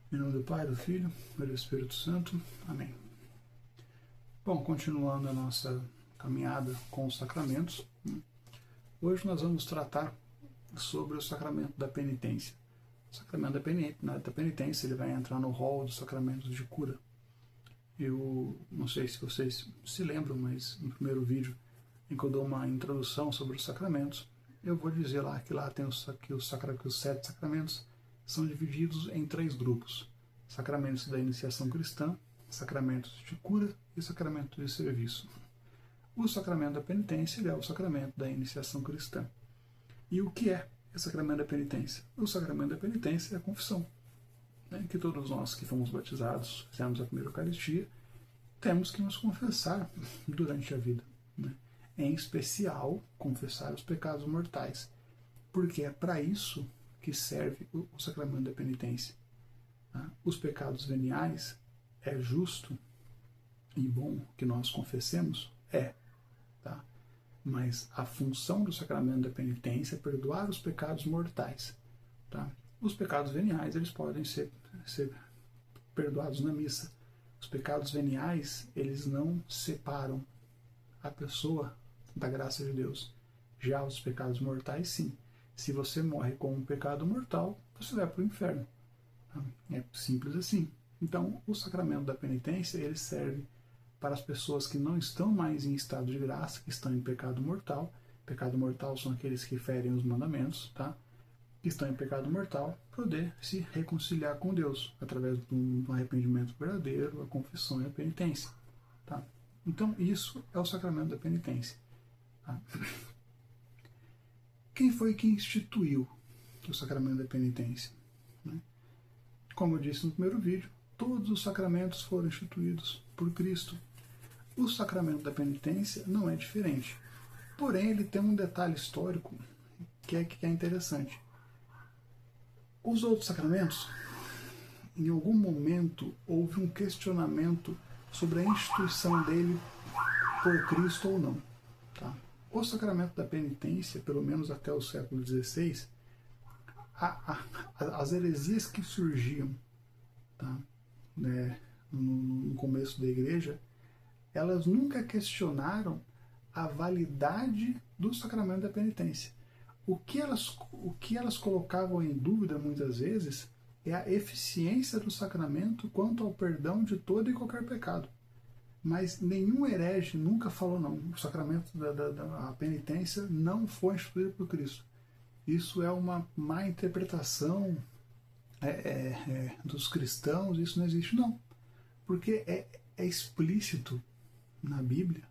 Em nome do Pai, do Filho e do Espírito Santo. Amém. Bom, continuando a nossa caminhada com os sacramentos, hoje nós vamos tratar sobre o sacramento da penitência. O sacramento da penitência ele vai entrar no rol dos sacramentos de cura. Eu não sei se vocês se lembram, mas no primeiro vídeo em que eu dou uma introdução sobre os sacramentos, eu vou dizer lá que lá tem os 7 sacramentos são divididos em 3 grupos: sacramentos da iniciação cristã, sacramentos de cura e sacramento de serviço. O sacramento da penitência é o sacramento da iniciação cristã. E o que é o sacramento da penitência? O sacramento da penitência é a confissão, que todos nós que fomos batizados, fizemos a primeira Eucaristia, temos que nos confessar durante a vida. Em especial, confessar os pecados mortais, porque é para isso que serve o sacramento da penitência. Os pecados veniais é justo e bom que nós confessemos? Tá? Mas a função do sacramento da penitência é perdoar os pecados mortais. Tá? Os pecados veniais eles podem ser perdoados na missa. Os pecados veniais eles não separam a pessoa da graça de Deus. Já os pecados mortais, sim. Se você morre com um pecado mortal, você vai para o inferno. É simples assim. Então, o sacramento da penitência ele serve para as pessoas que não estão mais em estado de graça, que estão em pecado mortal. Pecado mortal são aqueles que ferem os mandamentos, tá? Que estão em pecado mortal, poder se reconciliar com Deus através de um arrependimento verdadeiro, a confissão e a penitência. Tá? Então, isso é o sacramento da penitência. Tá? Quem foi que instituiu o sacramento da penitência? Como eu disse no primeiro vídeo, todos os sacramentos foram instituídos por Cristo. O sacramento da penitência não é diferente. Porém, ele tem um detalhe histórico que é interessante. Os outros sacramentos, em algum momento, houve um questionamento sobre a instituição dele por Cristo ou não. Tá? O sacramento da penitência, pelo menos até o século XVI, as heresias que surgiam, tá, no começo da igreja, elas nunca questionaram a validade do sacramento da penitência. O que elas colocavam em dúvida muitas vezes é a eficiência do sacramento quanto ao perdão de todo e qualquer pecado. Mas nenhum herege nunca falou não. O sacramento da penitência não foi instituído por Cristo. Isso é uma má interpretação dos cristãos, isso não existe, não. Porque é explícito na Bíblia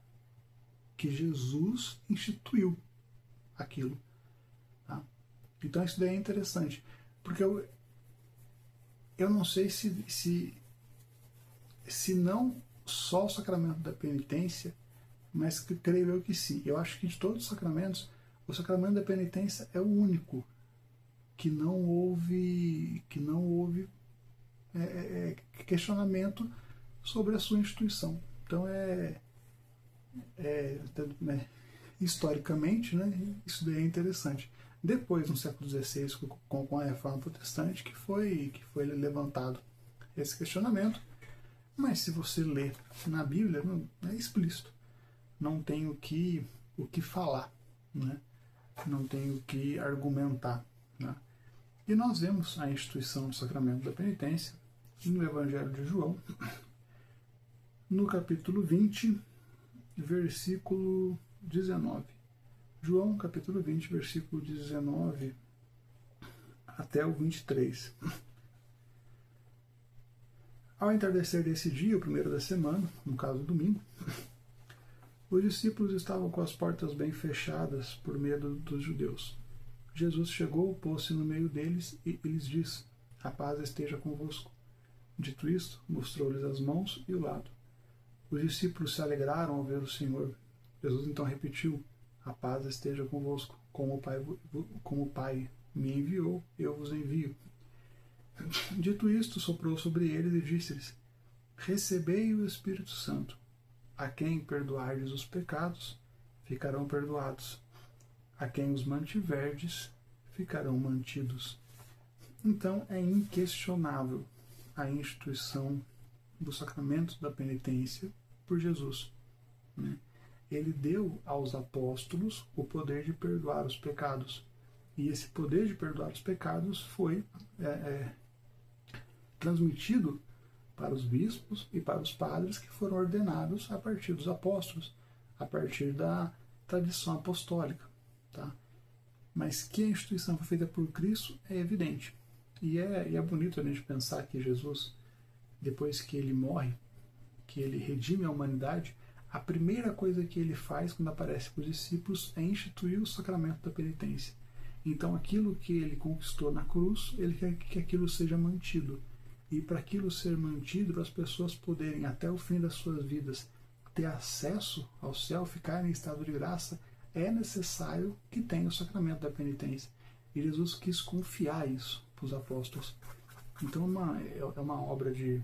que Jesus instituiu aquilo. Tá? Então isso daí é interessante. Porque eu não sei se não só o sacramento da penitência, mas que creio eu que sim. Eu acho que de todos os sacramentos, o sacramento da penitência é o único que não houve questionamento sobre a sua instituição. Então historicamente, isso daí é interessante. Depois, no século XVI, com a Reforma Protestante, que foi levantado esse questionamento. Mas se você ler na Bíblia, é explícito. Não tem o que falar, não tem o que argumentar. E nós vemos a instituição do sacramento da penitência no Evangelho de João, no capítulo 20, versículo 19. João, capítulo 20, versículo 19 até o 23. Ao entardecer desse dia, o primeiro da semana, no caso domingo, os discípulos estavam com as portas bem fechadas por medo dos judeus. Jesus chegou, pôs-se no meio deles e lhes disse: "A paz esteja convosco." Dito isto, mostrou-lhes as mãos e o lado. Os discípulos se alegraram ao ver o Senhor. Jesus então repetiu: "A paz esteja convosco. Como o Pai me enviou, eu vos envio." Dito isto, soprou sobre eles e disse-lhes: "Recebei o Espírito Santo. A quem perdoardes os pecados, ficarão perdoados. A quem os mantiverdes, ficarão mantidos." Então é inquestionável a instituição do sacramento da penitência por Jesus, né? Ele deu aos apóstolos o poder de perdoar os pecados. E esse poder de perdoar os pecados foi transmitido para os bispos e para os padres que foram ordenados a partir dos apóstolos, a partir da tradição apostólica. Tá? Mas que a instituição foi feita por Cristo é evidente. E é bonito a gente pensar que Jesus, depois que ele morre, que ele redime a humanidade, a primeira coisa que ele faz quando aparece para os discípulos é instituir o sacramento da penitência. Então aquilo que ele conquistou na cruz, ele quer que aquilo seja mantido. E para aquilo ser mantido, para as pessoas poderem, até o fim das suas vidas, ter acesso ao céu, ficarem em estado de graça, é necessário que tenha o sacramento da penitência. E Jesus quis confiar isso para os apóstolos. Então é uma obra de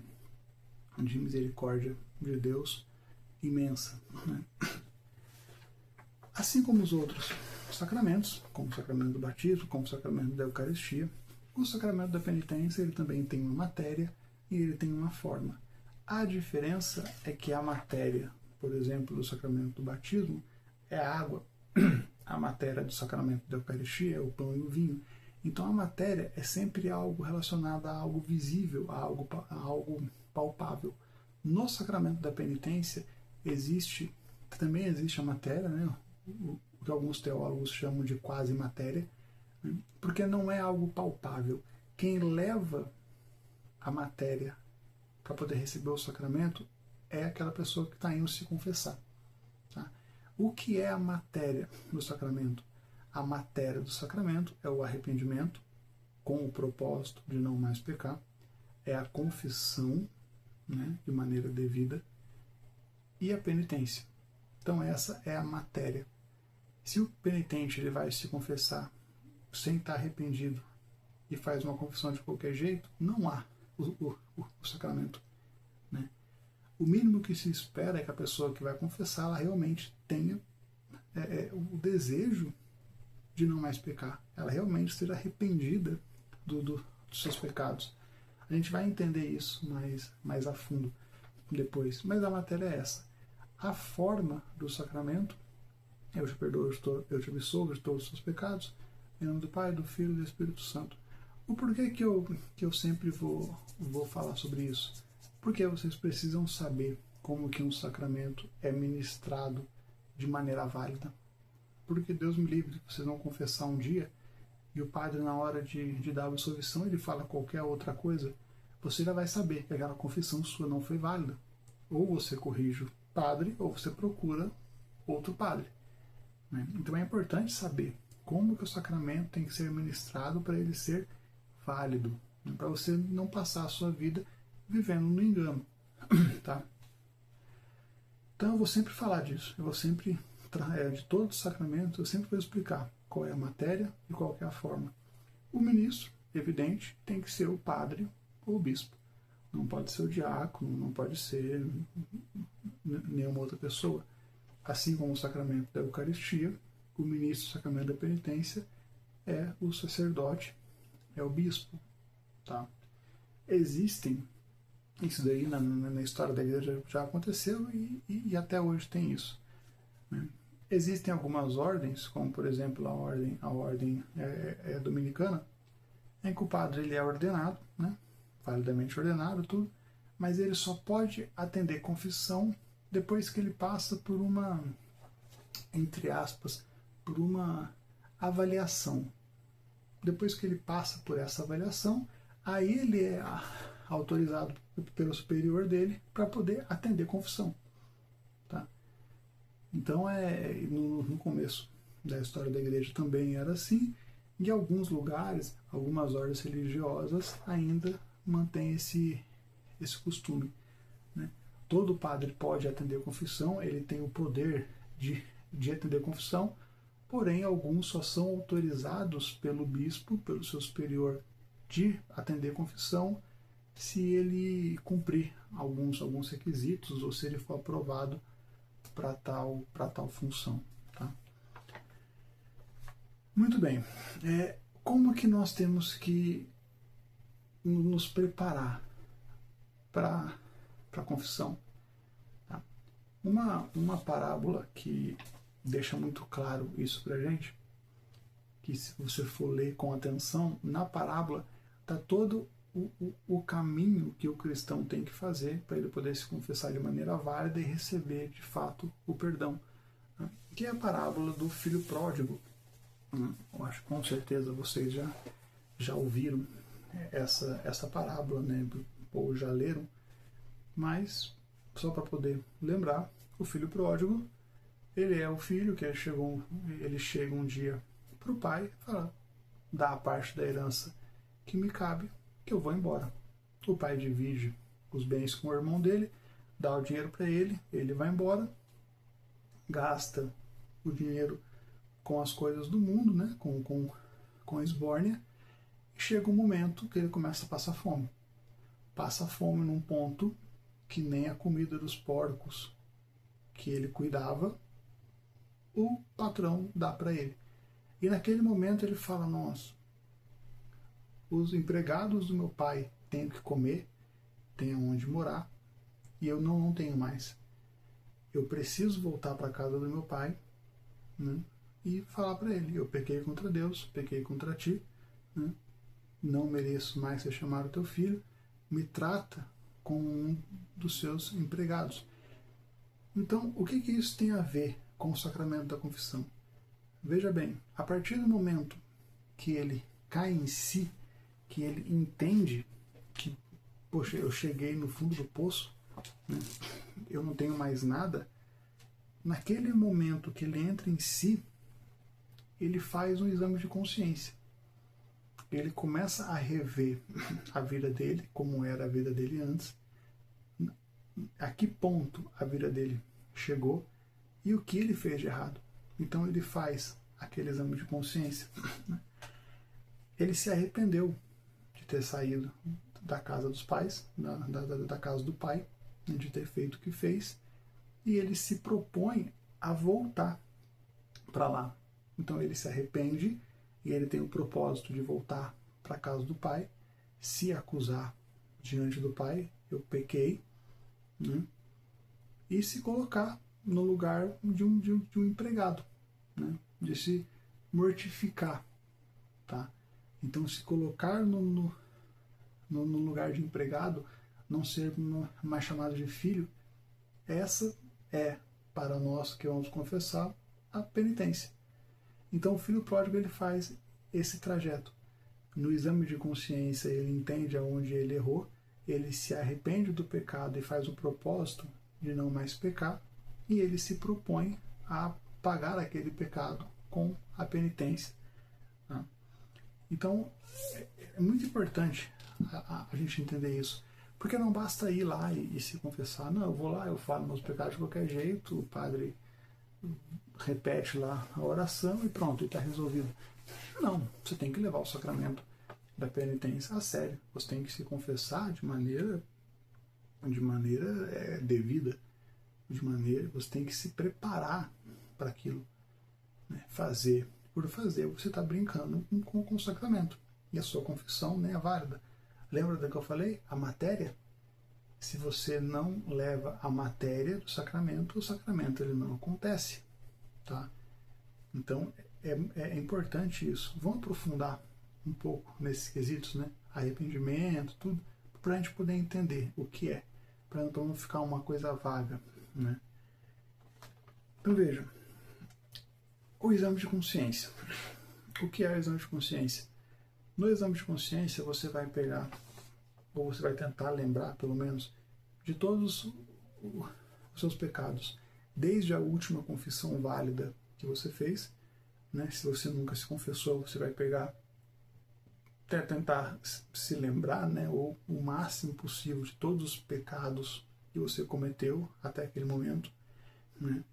misericórdia de Deus imensa, né? Assim como os outros sacramentos, como o sacramento do batismo, como o sacramento da Eucaristia, o sacramento da penitência ele também tem uma matéria e ele tem uma forma. A diferença é que a matéria, por exemplo, do sacramento do batismo é a água, a matéria do sacramento da Eucaristia é o pão e o vinho. Então a matéria é sempre algo relacionado a algo visível, a algo palpável. No sacramento da penitência também existe a matéria, né? O que alguns teólogos chamam de quase matéria, né? Porque não é algo palpável. Quem leva a matéria para poder receber o sacramento é aquela pessoa que está indo se confessar. Tá? O que é a matéria do sacramento? A matéria do sacramento é o arrependimento, com o propósito de não mais pecar, é a confissão, né, de maneira devida, e a penitência. Então essa é a matéria. Se o penitente ele vai se confessar sem estar arrependido e faz uma confissão de qualquer jeito, não há o sacramento, né? O mínimo que se espera é que a pessoa que vai confessar ela realmente tenha o desejo de não mais pecar. Ela realmente esteja arrependida dos seus pecados. A gente vai entender isso mais a fundo depois. Mas a matéria é essa. A forma do sacramento: eu te perdoo, eu te absolvo de todos os seus pecados, em nome do Pai, do Filho e do Espírito Santo. O porquê que eu sempre vou falar sobre isso? Porque vocês precisam saber como que um sacramento é ministrado de maneira válida. Porque Deus me livre, vocês vão confessar um dia e o padre, na hora de dar a absolvição, ele fala qualquer outra coisa, você já vai saber que aquela confissão sua não foi válida. Ou você corrige o padre, ou você procura outro padre, né? Então é importante saber como que o sacramento tem que ser ministrado para ele ser válido, né? Para você não passar a sua vida vivendo no engano. Tá? Então eu vou sempre falar disso, eu vou sempre, de todos os sacramentos, eu sempre vou explicar qual é a matéria e qual é a forma. O ministro, evidente, tem que ser o padre ou o bispo. Não pode ser o diácono, não pode ser nenhuma outra pessoa. Assim como o sacramento da Eucaristia, o ministro do sacramento da penitência é o sacerdote, é o bispo. Tá? Existem, isso daí na história da igreja já aconteceu e até hoje tem isso, né? Existem algumas ordens, como por exemplo a ordem dominicana, em que o padre ele é ordenado, né? Validamente ordenado, tudo, mas ele só pode atender confissão depois que ele passa por uma, entre aspas, por uma avaliação. Depois que ele passa por essa avaliação, aí ele é autorizado pelo superior dele para poder atender confissão. Tá? Então, no começo da história da igreja também era assim. Em alguns lugares, algumas ordens religiosas ainda mantêm esse costume, né? Todo padre pode atender confissão, ele tem o poder de atender confissão, porém alguns só são autorizados pelo bispo, pelo seu superior, de atender confissão se ele cumprir alguns requisitos ou se ele for aprovado para tal função. Tá? Muito bem. Como que nós temos que nos preparar para a confissão. Tá? Uma parábola que deixa muito claro isso para a gente, que se você for ler com atenção, na parábola está todo o caminho que o cristão tem que fazer para ele poder se confessar de maneira válida e receber de fato o perdão. Né? Que é a parábola do filho pródigo. Eu acho que com certeza vocês já ouviram essa parábola, né? Ou já leram, mas só para poder lembrar, o filho pródigo, ele é o filho que ele chega um dia para o pai e fala: dá a parte da herança que me cabe, que eu vou embora. O pai divide os bens com o irmão dele, dá o dinheiro para ele, ele vai embora, gasta o dinheiro com as coisas do mundo, né? com a esbórnia, e chega um momento que ele começa a passar fome. Passa fome num ponto que nem a comida dos porcos que ele cuidava, o patrão dá para ele. E naquele momento ele fala: nossa, os empregados do meu pai têm o que comer, têm onde morar, e eu não tenho mais. Eu preciso voltar para a casa do meu pai, né, e falar para ele: eu pequei contra Deus, pequei contra ti, né, não mereço mais ser chamado teu filho, me trata como um dos seus empregados. Então, o que isso tem a ver com o sacramento da confissão? Veja bem, a partir do momento que ele cai em si, que ele entende que, poxa, eu cheguei no fundo do poço, né, eu não tenho mais nada, naquele momento que ele entra em si, ele faz um exame de consciência. Ele começa a rever a vida dele, como era a vida dele antes, a que ponto a vida dele chegou e o que ele fez de errado. Então ele faz aquele exame de consciência. Ele se arrependeu de ter saído da casa dos pais, da casa do pai, de ter feito o que fez, e ele se propõe a voltar para lá. Então ele se arrepende e ele tem o propósito de voltar para a casa do pai, se acusar diante do pai: eu pequei, né? E se colocar no lugar de um empregado, né? De se mortificar. Tá? Então, se colocar no lugar de empregado, não ser mais chamado de filho, essa é, para nós que vamos confessar, a penitência. Então, o filho pródigo ele faz esse trajeto. No exame de consciência, ele entende aonde ele errou, ele se arrepende do pecado e faz o propósito de não mais pecar, e ele se propõe a pagar aquele pecado com a penitência. Tá? Então, é muito importante a gente entender isso, porque não basta ir lá e se confessar. Não, eu vou lá, eu falo meus pecados de qualquer jeito, o padre repete lá a oração e pronto, está resolvido. Não, você tem que levar o sacramento da penitência a sério. Você tem que se confessar de maneira devida, você tem que se preparar para aquilo, né? Fazer por fazer, você está brincando com o sacramento, e a sua confissão nem é válida. Lembra do que eu falei? A matéria, se você não leva a matéria do sacramento, o sacramento ele não acontece. Tá? Então é importante isso. Vamos aprofundar um pouco nesses quesitos, né? Arrependimento, tudo, para a gente poder entender o que é, para não ficar uma coisa vaga, né? Então veja, o exame de consciência. O que é o exame de consciência? No exame de consciência você vai pegar, ou você vai tentar lembrar pelo menos, de todos os seus pecados, desde a última confissão válida que você fez, né? Se você nunca se confessou, você vai pegar, até tentar se lembrar, né? Ou o máximo possível de todos os pecados que você cometeu até aquele momento, né?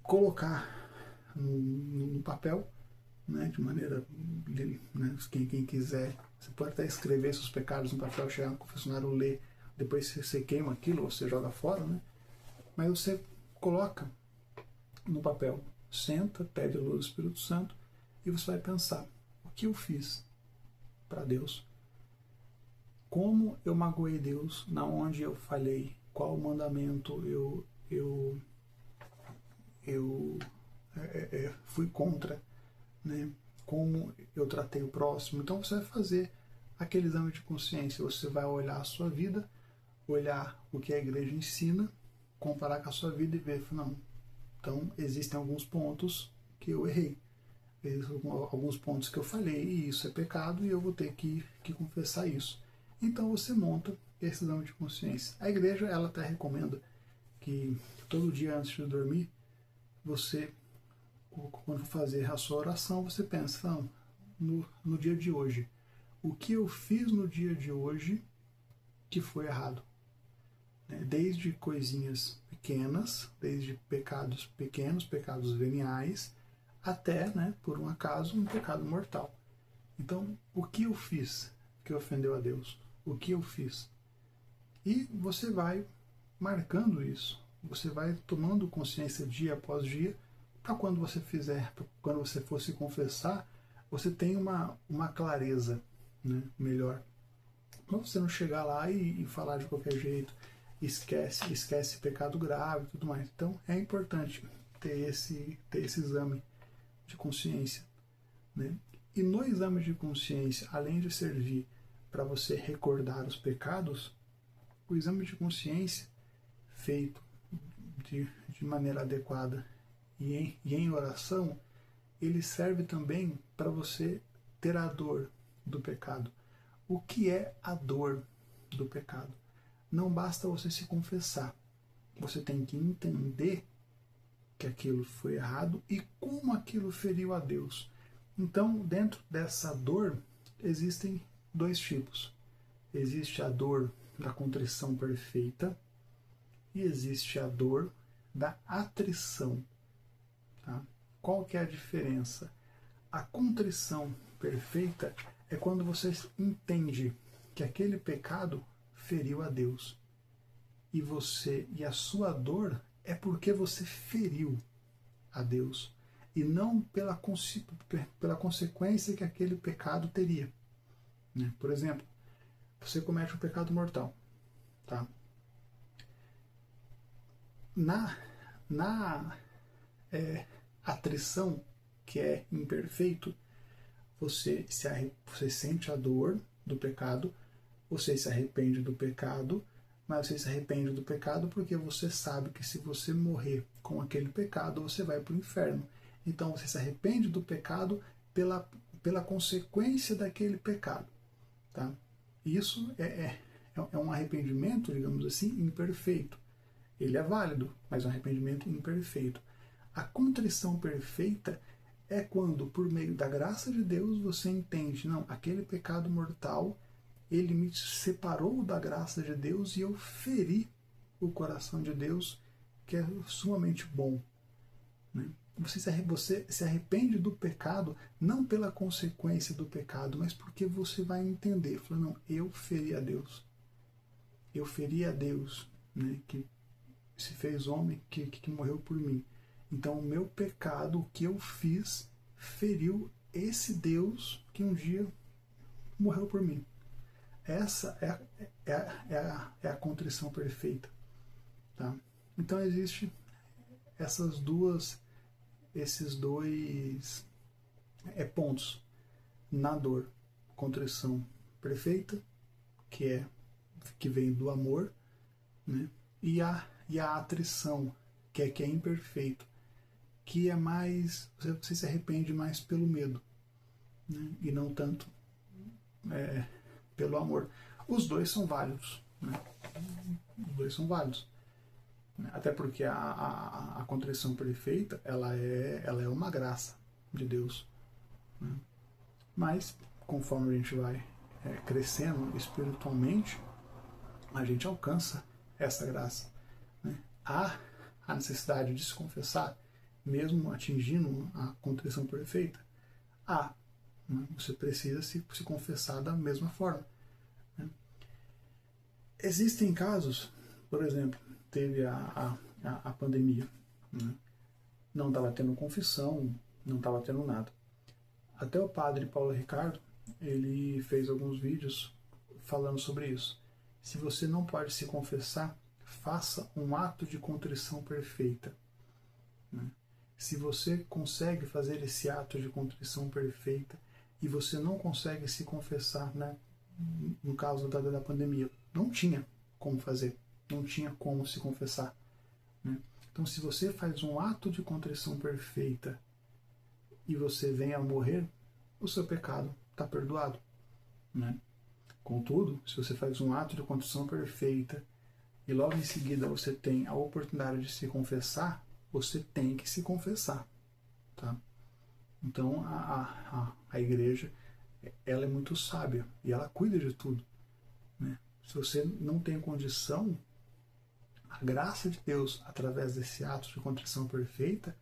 Colocar no papel, né? De maneira, né? Quem quiser, você pode até escrever seus pecados no papel, chegar no confessionário, ler, depois você queima aquilo ou você joga fora, né? Mas você coloca no papel, senta, pede a luz do Espírito Santo e você vai pensar: o que eu fiz para Deus? como eu magoei Deus, na onde eu falhei, qual mandamento eu fui contra, né? Como eu tratei o próximo. Então você vai fazer aquele exame de consciência, você vai olhar a sua vida, olhar o que a igreja ensina, comparar com a sua vida e ver, não, então existem alguns pontos que eu errei, existem alguns pontos que eu falhei e isso é pecado e eu vou ter que confessar isso. Então você monta esse exame de consciência. A igreja, ela até recomenda que todo dia antes de dormir, você, quando fazer a sua oração, você pensa, não, no dia de hoje, o que eu fiz no dia de hoje que foi errado? Desde coisinhas pequenas, desde pecados pequenos, pecados veniais, até, né, por um acaso, um pecado mortal. Então, o que eu fiz que ofendeu a Deus? O que eu fiz? E você vai marcando isso. Você vai tomando consciência dia após dia, para quando você fizer, quando você for se confessar, você tem uma clareza, né, melhor. Para você não chegar lá e falar de qualquer jeito, esquece pecado grave e tudo mais. Então é importante ter esse exame de consciência, né? E no exame de consciência, além de servir para você recordar os pecados, o exame de consciência feito de maneira adequada e em oração, ele serve também para você ter a dor do pecado. O que é a dor do pecado? Não basta você se confessar. Você tem que entender que aquilo foi errado e como aquilo feriu a Deus. Então, dentro dessa dor, existem dois tipos. Existe a dor da contrição perfeita e existe a dor da atrição. Tá? Qual que é a diferença? A contrição perfeita é quando você entende que aquele pecado feriu a Deus. E a sua dor é porque você feriu a Deus. E não pela consequência que aquele pecado teria. Né? Por exemplo, você comete um pecado mortal. Tá? Na atrição, que é imperfeito, você sente a dor do pecado, você se arrepende do pecado, mas você se arrepende do pecado porque você sabe que se você morrer com aquele pecado, você vai para o inferno. Então você se arrepende do pecado pela consequência daquele pecado. Tá? Isso é um arrependimento, digamos assim, imperfeito. Ele é válido, mas é um arrependimento imperfeito. A contrição perfeita é quando, por meio da graça de Deus, você entende, não, aquele pecado mortal, ele me separou da graça de Deus e eu feri o coração de Deus, que é sumamente bom. Né? Você se arrepende do pecado, não pela consequência do pecado, mas porque você vai entender, falando, não, eu feri a Deus. Eu feri a Deus, né, que se fez homem, que morreu por mim. Então o meu pecado, o que eu fiz, feriu esse Deus que um dia morreu por mim. Essa é a contrição perfeita. Tá? Então existe esses dois pontos na dor. Contrição perfeita, que vem do amor, né? E a atrição, que é imperfeito, que é mais, você se arrepende mais pelo medo, né? E não tanto pelo amor. Os dois são válidos, né? Os dois são válidos, né? Até porque a contrição perfeita, ela é uma graça de Deus, né? Mas conforme a gente vai crescendo espiritualmente, a gente alcança essa graça, né? Há a necessidade de se confessar, mesmo atingindo a contrição perfeita? Há. Né? Você precisa se confessar da mesma forma. Né? Existem casos, por exemplo, teve a pandemia, né? Não estava tendo confissão, não estava tendo nada. Até o padre Paulo Ricardo, ele fez alguns vídeos falando sobre isso. Se você não pode se confessar, faça um ato de contrição perfeita. Né? Se você consegue fazer esse ato de contrição perfeita e você não consegue se confessar, né? No caso da pandemia, não tinha como fazer, não tinha como se confessar. Né? Então, se você faz um ato de contrição perfeita e você vem a morrer, o seu pecado está perdoado. Né? Contudo, se você faz um ato de contrição perfeita e logo em seguida você tem a oportunidade de se confessar, você tem que se confessar. Tá? Então, a igreja, ela é muito sábia e ela cuida de tudo. Né? Se você não tem condição, a graça de Deus, através desse ato de contrição perfeita,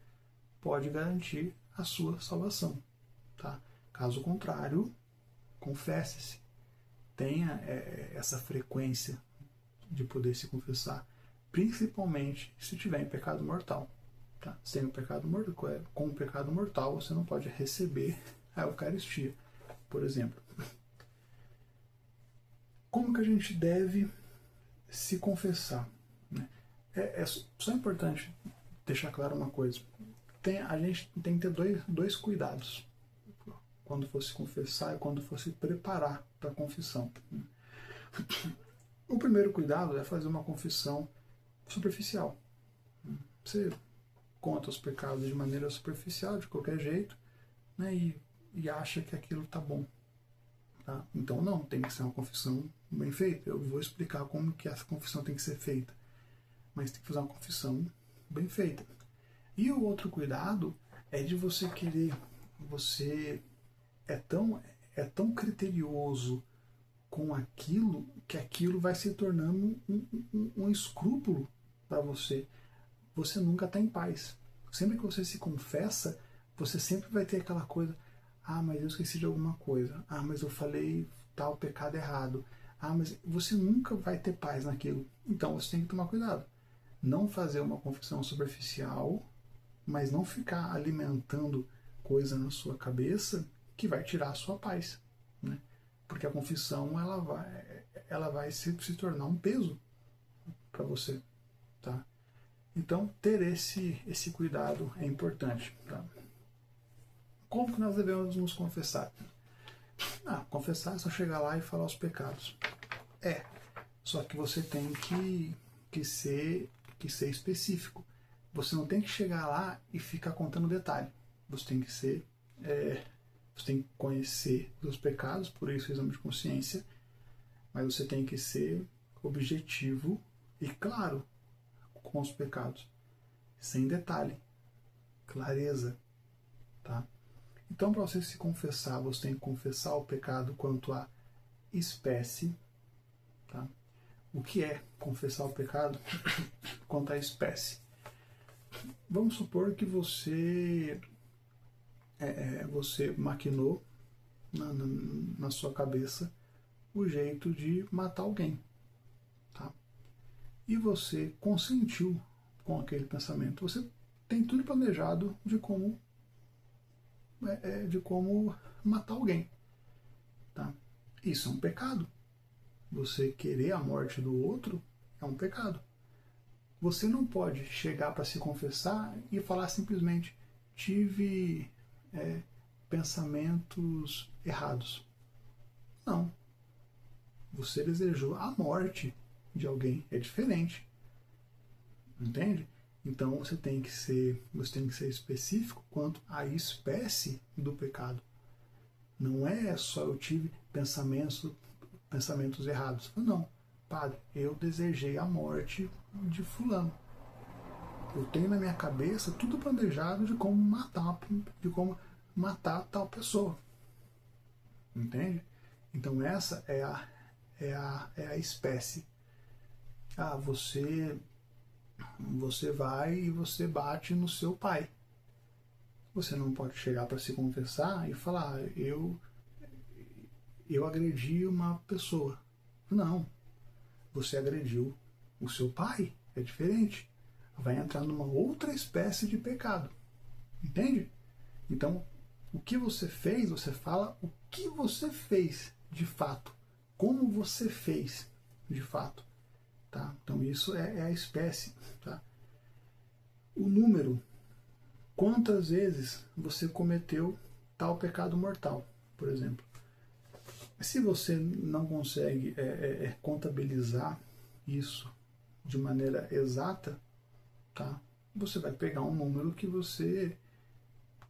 pode garantir a sua salvação. Tá? Caso contrário, confesse-se. Tenha essa frequência de poder se confessar, principalmente se tiver em pecado mortal. Tá? Sem o pecado mortal, com o pecado mortal, você não pode receber a Eucaristia, por exemplo. Como que a gente deve se confessar? Né? É só importante deixar claro uma coisa. A gente tem que ter dois cuidados quando for se confessar e quando for se preparar para a confissão. O primeiro cuidado é fazer uma confissão superficial. Você conta os pecados de maneira superficial, de qualquer jeito, né, e acha que aquilo está bom. Tá? Então não, tem que ser uma confissão bem feita. Eu vou explicar como que essa confissão tem que ser feita. Mas tem que fazer uma confissão bem feita. E o outro cuidado é de você querer, você é tão criterioso com aquilo que aquilo vai se tornando um escrúpulo para você. Você nunca está em paz. Sempre que você se confessa, você sempre vai ter aquela coisa, mas eu esqueci de alguma coisa, mas eu falei tal pecado errado, mas você nunca vai ter paz naquilo. Então você tem que tomar cuidado. Não fazer uma confissão superficial, mas não ficar alimentando coisa na sua cabeça que vai tirar a sua paz. Né? Porque a confissão ela vai se tornar um peso para você. Tá? Então, ter esse cuidado é importante. Tá? Como que nós devemos nos confessar? Confessar é só chegar lá e falar os pecados. Só que você tem que ser específico. Você não tem que chegar lá e ficar contando detalhe. Você tem que você tem que conhecer os pecados, por isso o exame de consciência, mas você tem que ser objetivo e claro com os pecados, sem detalhe, clareza, tá? Então, para você se confessar, você tem que confessar o pecado quanto à espécie, tá? O que é confessar o pecado quanto à espécie? Vamos supor que você maquinou na sua cabeça o jeito de matar alguém. Tá? E você consentiu com aquele pensamento. Você tem tudo planejado de como matar alguém. Tá? Isso é um pecado. Você querer a morte do outro é um pecado. Você não pode chegar para se confessar e falar simplesmente tive pensamentos errados. Não. Você desejou a morte de alguém. É diferente. Entende? Então você tem que ser específico quanto à espécie do pecado. Não é só eu tive pensamentos errados. Não. Padre, eu desejei a morte de fulano. Eu tenho na minha cabeça tudo planejado de como matar tal pessoa. Entende? Então essa é a espécie. Você vai e você bate no seu pai. Você não pode chegar para se confessar e falar, eu agredi uma pessoa. Não. Você agrediu o seu pai. É diferente. Vai entrar numa outra espécie de pecado. Entende? Então, o que você fez, você fala o que você fez de fato. como você fez de fato. Tá? Então isso é a espécie. Tá? O número, quantas vezes você cometeu tal pecado mortal, por exemplo. Se você não consegue contabilizar isso de maneira exata, tá? Você vai pegar um número que você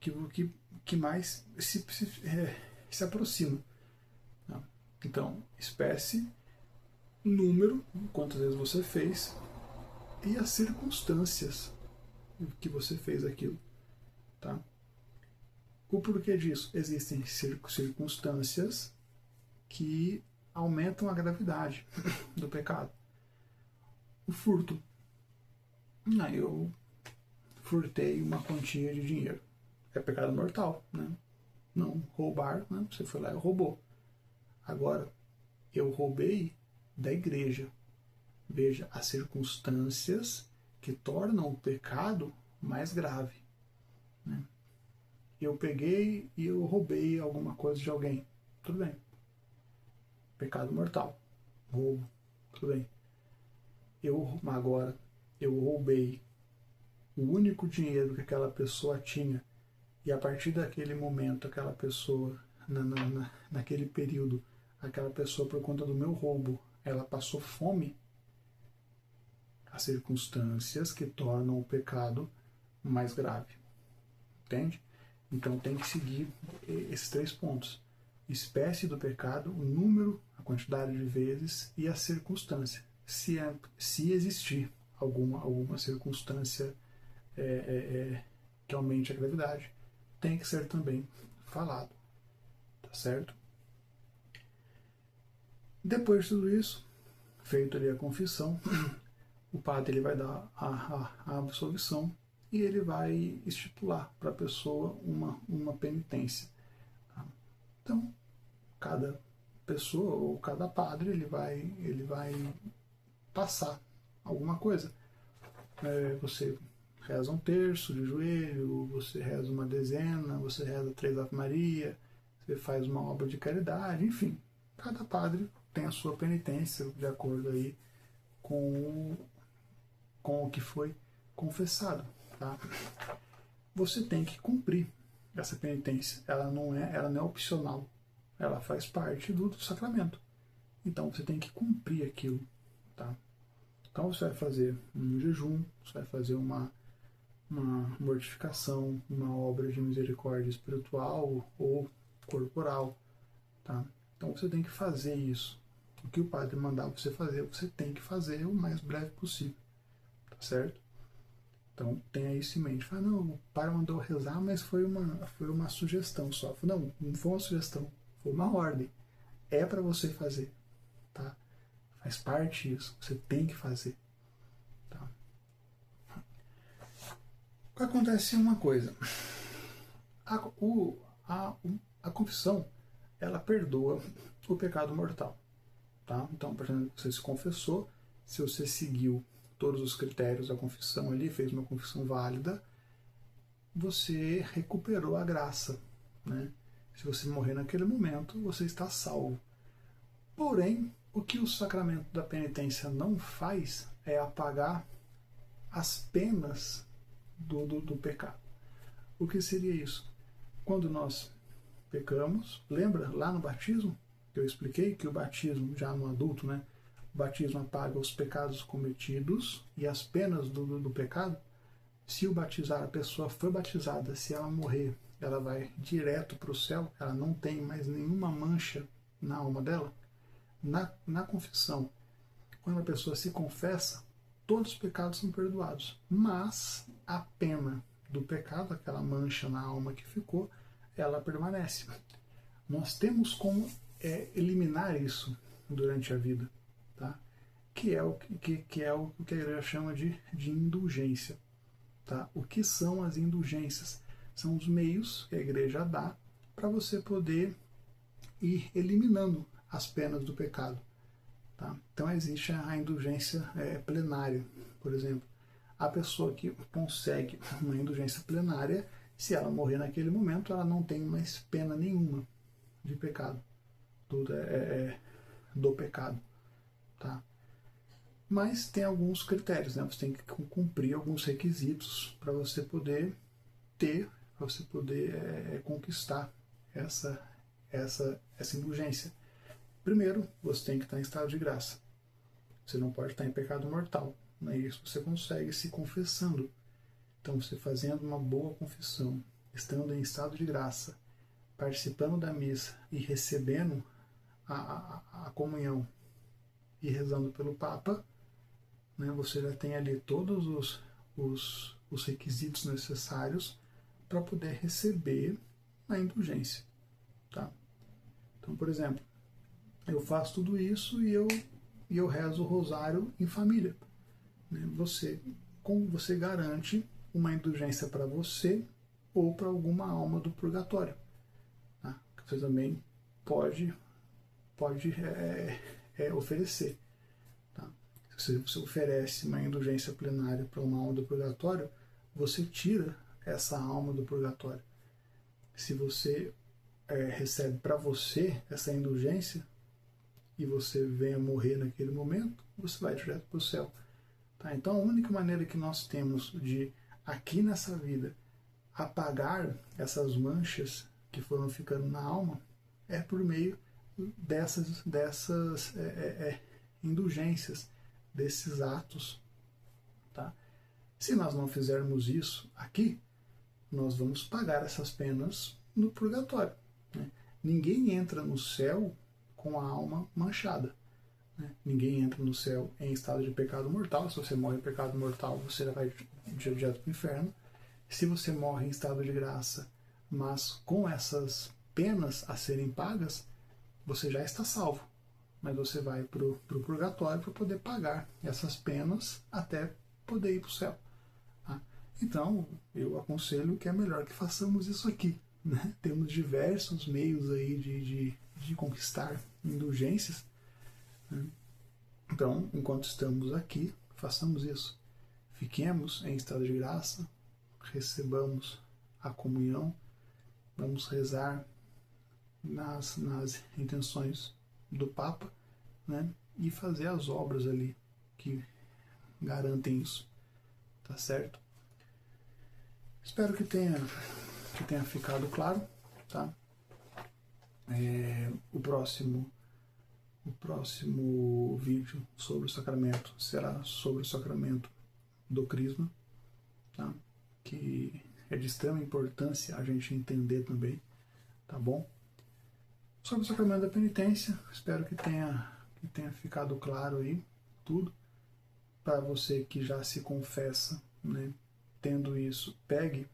que mais se aproxima. Tá? Então, espécie, número, quantas vezes você fez, e as circunstâncias que você fez aquilo. Tá? O porquê disso? Existem circunstâncias que aumentam a gravidade do pecado. O furto. Eu furtei uma quantia de dinheiro. É pecado mortal, né? Não roubar, né? Você foi lá e roubou. Agora, eu roubei da igreja. Veja as circunstâncias que tornam o pecado mais grave. Né? Eu peguei e eu roubei alguma coisa de alguém. Tudo bem. Pecado mortal. Roubo. Tudo bem. Agora, eu roubei o único dinheiro que aquela pessoa tinha e a partir daquele momento, aquela pessoa, naquele período, aquela pessoa, por conta do meu roubo, ela passou fome. As circunstâncias que tornam o pecado mais grave. Entende? Então tem que seguir esses 3 pontos. Espécie do pecado, o número, a quantidade de vezes e a circunstância. Se existir alguma circunstância que aumente a gravidade, tem que ser também falado. Tá certo? Depois de tudo isso, feito ali a confissão, o padre ele vai dar a absolvição e ele vai estipular para a pessoa uma penitência. Tá? Então, cada pessoa ou cada padre ele vai passar alguma coisa. Você reza um terço de joelho, você reza uma dezena, você reza 3 Ave Maria, você faz uma obra de caridade, enfim. Cada padre tem a sua penitência de acordo aí com o que foi confessado. Tá? Você tem que cumprir essa penitência. Ela não é opcional. Ela faz parte do sacramento. Então você tem que cumprir aquilo. Tá? Então você vai fazer um jejum, você vai fazer uma mortificação, uma obra de misericórdia espiritual ou corporal. Tá? Então você tem que fazer isso. O que o padre mandar você fazer, você tem que fazer o mais breve possível. Tá certo? Então tenha isso em mente. Fala, não, o padre mandou rezar, mas foi uma sugestão só. Fala, não foi uma sugestão, foi uma ordem. É para você fazer. Tá? Faz parte disso. Você tem que fazer. Tá? Acontece uma coisa. A confissão, ela perdoa o pecado mortal. Tá? Então, por exemplo, você se confessou, se você seguiu todos os critérios da confissão ali, fez uma confissão válida, você recuperou a graça. Né? Se você morrer naquele momento, você está salvo. Porém, o que o sacramento da penitência não faz é apagar as penas do pecado. O que seria isso? Quando nós pecamos, lembra lá no batismo, que eu expliquei que o batismo, já no adulto, né, o batismo apaga os pecados cometidos e as penas do pecado. Se o batizar, a pessoa foi batizada, se ela morrer, ela vai direto para o céu, ela não tem mais nenhuma mancha na alma dela. Na confissão, quando a pessoa se confessa, todos os pecados são perdoados, mas a pena do pecado, aquela mancha na alma que ficou, ela permanece. Nós temos como eliminar isso durante a vida, tá? Que é o que a igreja chama de indulgência. Tá? O que são as indulgências? São os meios que a igreja dá para você poder ir eliminando as penas do pecado. Tá? Então existe a indulgência plenária, por exemplo. A pessoa que consegue uma indulgência plenária, se ela morrer naquele momento, ela não tem mais pena nenhuma de pecado. Tudo do pecado, tá? Mas tem alguns critérios, né? Você tem que cumprir alguns requisitos para você poder ter, para você poder conquistar essa indulgência. Primeiro, você tem que estar em estado de graça. Você não pode estar em pecado mortal. Né? Isso você consegue se confessando. Então, você fazendo uma boa confissão, estando em estado de graça, participando da missa e recebendo a comunhão e rezando pelo Papa, né, você já tem ali todos os requisitos necessários para poder receber a indulgência. Tá? Então, por exemplo, eu faço tudo isso e eu rezo o rosário em família. Né? Você garante uma indulgência para você ou para alguma alma do purgatório. Tá? Você também pode oferecer. Tá? Se você oferece uma indulgência plenária para uma alma do purgatório, você tira essa alma do purgatório. Se você recebe para você essa indulgência e você venha morrer naquele momento, você vai direto para o céu. Tá? Então a única maneira que nós temos de, aqui nessa vida, apagar essas manchas que foram ficando na alma é por meio dessas indulgências, desses atos. Tá? Se nós não fizermos isso aqui, nós vamos pagar essas penas no purgatório. Né? Ninguém entra no céu com a alma manchada. Né? Ninguém entra no céu em estado de pecado mortal. Se você morre em pecado mortal, você vai direto para o inferno. Se você morre em estado de graça, mas com essas penas a serem pagas, você já está salvo. Mas você vai para o purgatório para poder pagar essas penas até poder ir para o céu. Tá? Então, eu aconselho que é melhor que façamos isso aqui. Né? Temos diversos meios aí de conquistar indulgências. Né? Então, enquanto estamos aqui, façamos isso. Fiquemos em estado de graça, recebamos a comunhão, vamos rezar nas intenções do Papa, né? E fazer as obras ali que garantem isso. Tá certo? Espero que tenha ficado claro. Tá? O próximo vídeo sobre o sacramento será sobre o sacramento do Crisma, tá? Que é de extrema importância a gente entender também, tá bom? Sobre o sacramento da penitência, espero que tenha ficado claro aí tudo. Para você que já se confessa, né? Tendo isso, pegue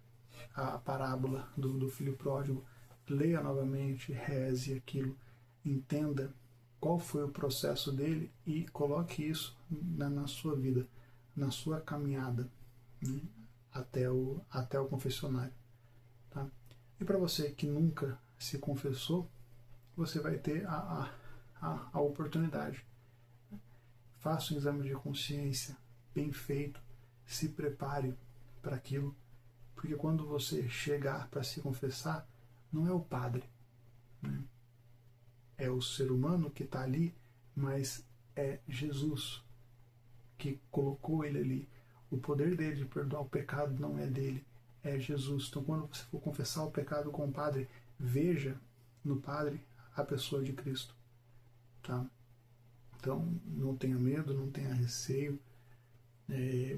a parábola do filho pródigo, leia novamente, reze aquilo, entenda qual foi o processo dele e coloque isso na sua vida, na sua caminhada, né? até o confessionário. Tá? E para você que nunca se confessou, você vai ter a oportunidade. Faça um exame de consciência bem feito, se prepare para aquilo, porque quando você chegar para se confessar, não é o padre, né? É o ser humano que está ali, mas é Jesus que colocou ele ali. O poder dele de perdoar o pecado não é dele, é Jesus. Então, quando você for confessar o pecado com o padre, veja no padre a pessoa de Cristo. Tá? Então, não tenha medo, não tenha receio.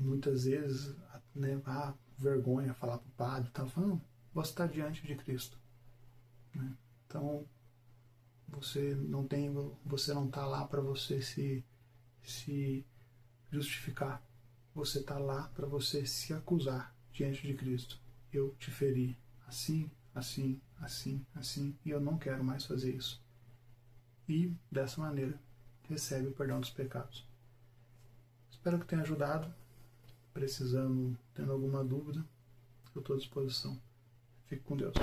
Muitas vezes, né, vergonha falar para o padre, tá falando, você está diante de Cristo. Né? Então, você não está lá para você se justificar. Você está lá para você se acusar diante de Cristo. Eu te feri assim, assim, assim, assim, e eu não quero mais fazer isso. E, dessa maneira, recebe o perdão dos pecados. Espero que tenha ajudado. Tendo alguma dúvida, eu estou à disposição. Fique com Deus.